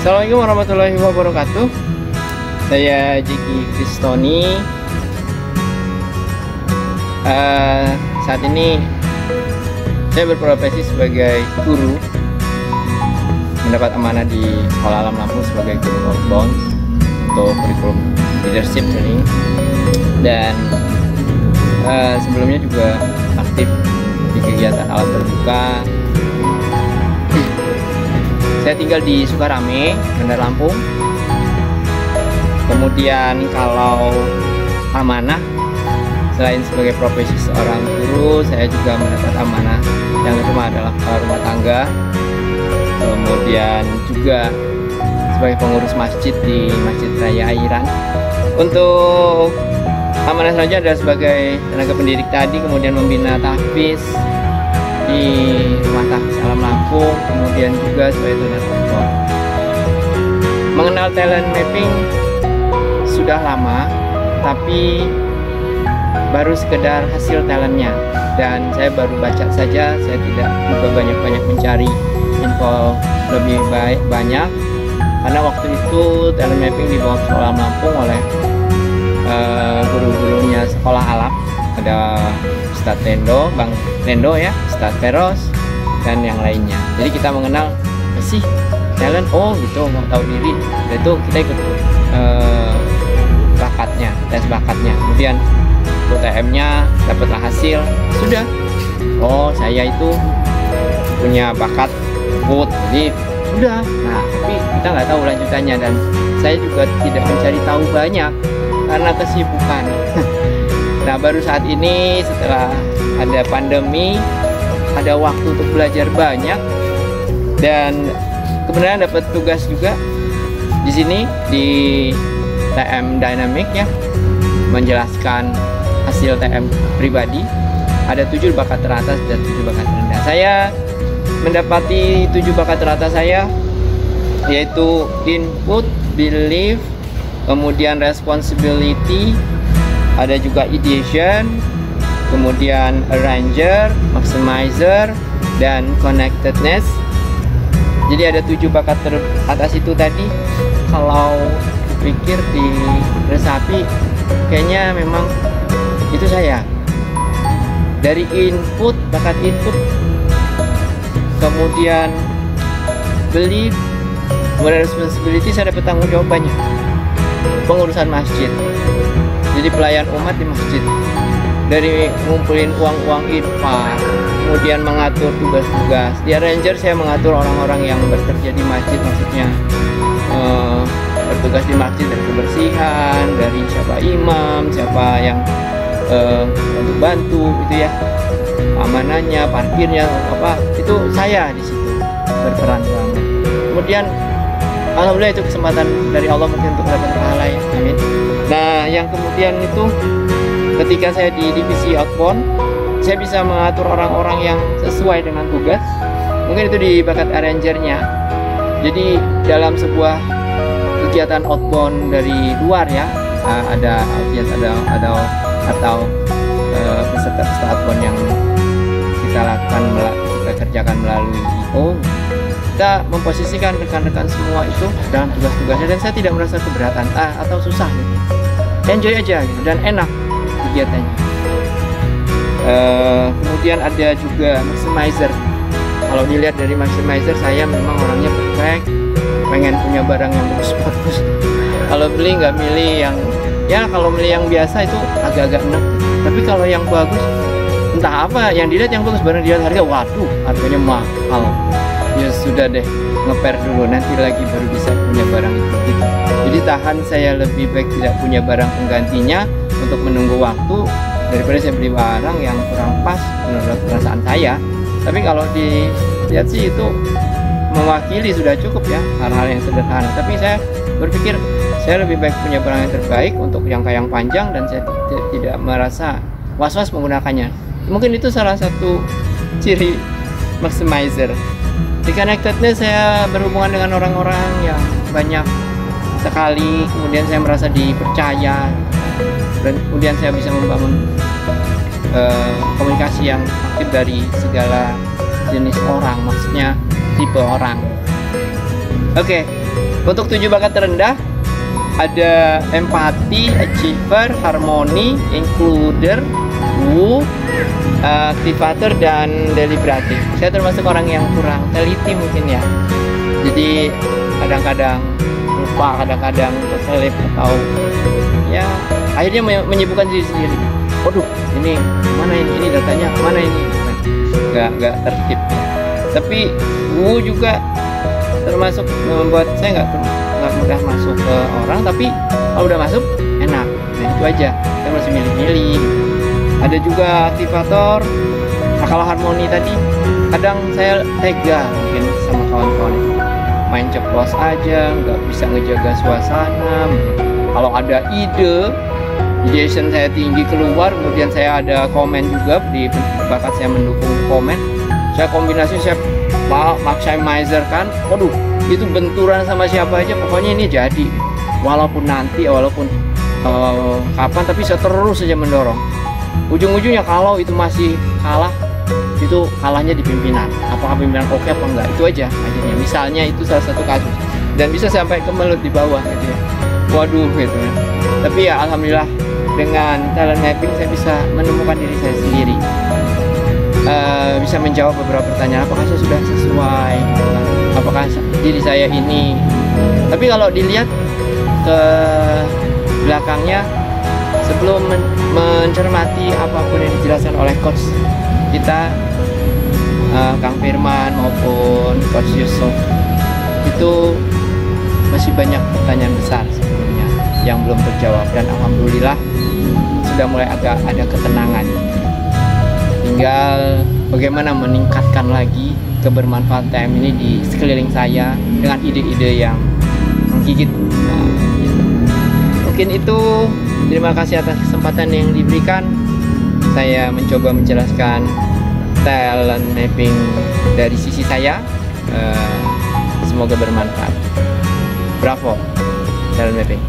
Assalamualaikum warahmatullahi wabarakatuh. Saya Jiki Kristoni. Saat ini saya berprofesi sebagai guru, mendapat amanah di Sekolah Alam Lampung sebagai guru outbound untuk kurikulum leadership training, dan sebelumnya juga aktif di kegiatan alam terbuka. Saya tinggal di Sukarame, Bandar Lampung. Kemudian kalau amanah, selain sebagai profesi seorang guru, saya juga mendapat amanah yang kedua adalah kepala rumah tangga. Kemudian juga sebagai pengurus masjid di Masjid Raya Airan. Untuk amanah selanjutnya adalah sebagai tenaga pendidik tadi, kemudian membina tahfiz di Rumah Tahfiz Alam Lampung, kemudian juga sebagai trainer outbound. Mengenal talent mapping sudah lama, tapi baru sekedar hasil talentnya, dan saya baru baca saja, saya tidak juga banyak mencari info lebih banyak, karena waktu itu talent mapping dibawa ke Sekolah Alam Lampung oleh guru-gurunya Sekolah Alam. Ada Ustadz Tendo, Bang Tendo ya, Ustadz Feros, dan yang lainnya. Jadi kita mengenal sih talent, oh gitu, mau tahu diri, itu kita ikut bakatnya, tes bakatnya, kemudian UTM-nya dapatlah hasil, sudah, oh saya itu punya bakat food, jadi udah. Nah, tapi kita nggak tahu lanjutannya, dan saya juga tidak mencari tahu banyak karena kesibukan. Nah, baru saat ini setelah ada pandemi, ada waktu untuk belajar banyak, dan kebenaran dapat tugas juga di sini di TM Dynamic ya, menjelaskan hasil TM pribadi. Ada 7 bakat teratas dan 7 bakat terendah. Saya mendapati 7 bakat teratas saya, yaitu input, belief, kemudian responsibility, ada juga ideation, kemudian arranger, maximizer, dan connectedness. Jadi ada 7 bakat teratas itu tadi. Kalau pikir di resapi, kayaknya memang itu saya. Dari input, bakat input, kemudian belief, kemudian responsibility, saya dapat tanggung jawab banyak. Pengurusan masjid, jadi pelayan umat di masjid, dari ngumpulin uang-uang infak, kemudian mengatur tugas-tugas. Di arranger saya mengatur orang-orang yang bekerja di masjid, maksudnya bertugas di masjid, dari kebersihan, dari siapa imam, siapa yang untuk bantu itu ya, amanahnya, parkirnya, apa itu saya di situ berperan banget. Kemudian alhamdulillah itu kesempatan dari Allah mungkin untuk dapat pahala ya, amin. Nah, yang kemudian itu ketika saya di divisi outbound, saya bisa mengatur orang-orang yang sesuai dengan tugas. Mungkin itu di bakat arrangernya. Jadi dalam sebuah kegiatan outbound dari luar ya, ada audiens, atau peserta outbound yang kita lakukan, kita kerjakan melalui IO. Kita memposisikan rekan-rekan semua itu dalam tugas-tugasnya, dan saya tidak merasa keberatan atau susah gitu. Enjoy aja gitu, dan enak kegiatannya. Kemudian ada juga maximizer. Kalau dilihat dari maximizer, saya memang orangnya perfect, pengen punya barang yang bagus-bagus. Kalau beli nggak milih yang, ya kalau beli yang biasa itu agak-agak enak. Tapi kalau yang bagus, entah apa yang dilihat yang bagus, barang dilihat harga, waduh harganya mahal. Ya sudah deh, ngeper dulu, nanti lagi baru bisa punya barang itu gitu. Jadi tahan, saya lebih baik tidak punya barang penggantinya untuk menunggu waktu, daripada saya beli barang yang kurang pas menurut perasaan saya. Tapi kalau dilihat sih itu mewakili sudah cukup ya, hal-hal yang sederhana. Tapi saya berpikir saya lebih baik punya barang yang terbaik untuk jangka yang panjang, dan saya tidak merasa was-was menggunakannya. Mungkin itu salah satu ciri maximizer. Di connectedness, saya berhubungan dengan orang-orang yang banyak sekali, kemudian saya merasa dipercaya, dan kemudian saya bisa membangun komunikasi yang aktif dari segala jenis orang, maksudnya tipe orang. Oke, Untuk 7 bakat terendah ada empati, achiever, harmoni, includer, woo, aktivator, dan deliberatif. Saya termasuk orang yang kurang teliti mungkin ya. Jadi kadang-kadang lupa, kadang-kadang terselip atau ya akhirnya menyibukkan diri sendiri. Waduh, ini mana ini datanya, mana ini? Nggak tertib. Tapi woo juga termasuk membuat saya nggak mudah masuk ke orang, tapi kalau udah masuk enak. Nah itu aja, saya masih milih-milih. Ada juga aktivator. Nah kalau harmoni tadi, kadang saya tega mungkin sama kawan-kawan itu, main ceplos aja, nggak bisa ngejaga suasana. Kalau ada ide saya tinggi keluar, kemudian saya ada komen juga di bakat saya mendukung komen. Saya kombinasi, saya maximizer kan, waduh itu benturan sama siapa aja, pokoknya ini jadi. Walaupun kapan, tapi saya terus saja mendorong. Ujung-ujungnya kalau itu masih kalah, itu kalahnya di pimpinan. Apakah pimpinan oke apa enggak, itu aja akhirnya. Misalnya itu salah satu kasus, dan bisa sampai kemelut di bawah gitu ya. Waduh gitu ya. Tapi ya alhamdulillah dengan talent mapping saya bisa menemukan diri saya sendiri. Bisa menjawab beberapa pertanyaan, apakah saya sudah sesuai, apakah diri saya ini. Tapi kalau dilihat ke belakangnya, sebelum mencermati apapun yang dijelaskan oleh coach kita, Kang Firman maupun coach Yusuf, itu masih banyak pertanyaan besar sebelumnya yang belum terjawab, dan alhamdulillah sudah mulai agak ada ketenangan. Tinggal bagaimana meningkatkan lagi kebermanfaatan TM ini di sekeliling saya dengan ide-ide yang menggigit. Nah, mungkin itu. Terima kasih atas kesempatan yang diberikan. Saya mencoba menjelaskan talent mapping dari sisi saya. Semoga bermanfaat. Bravo, talent mapping.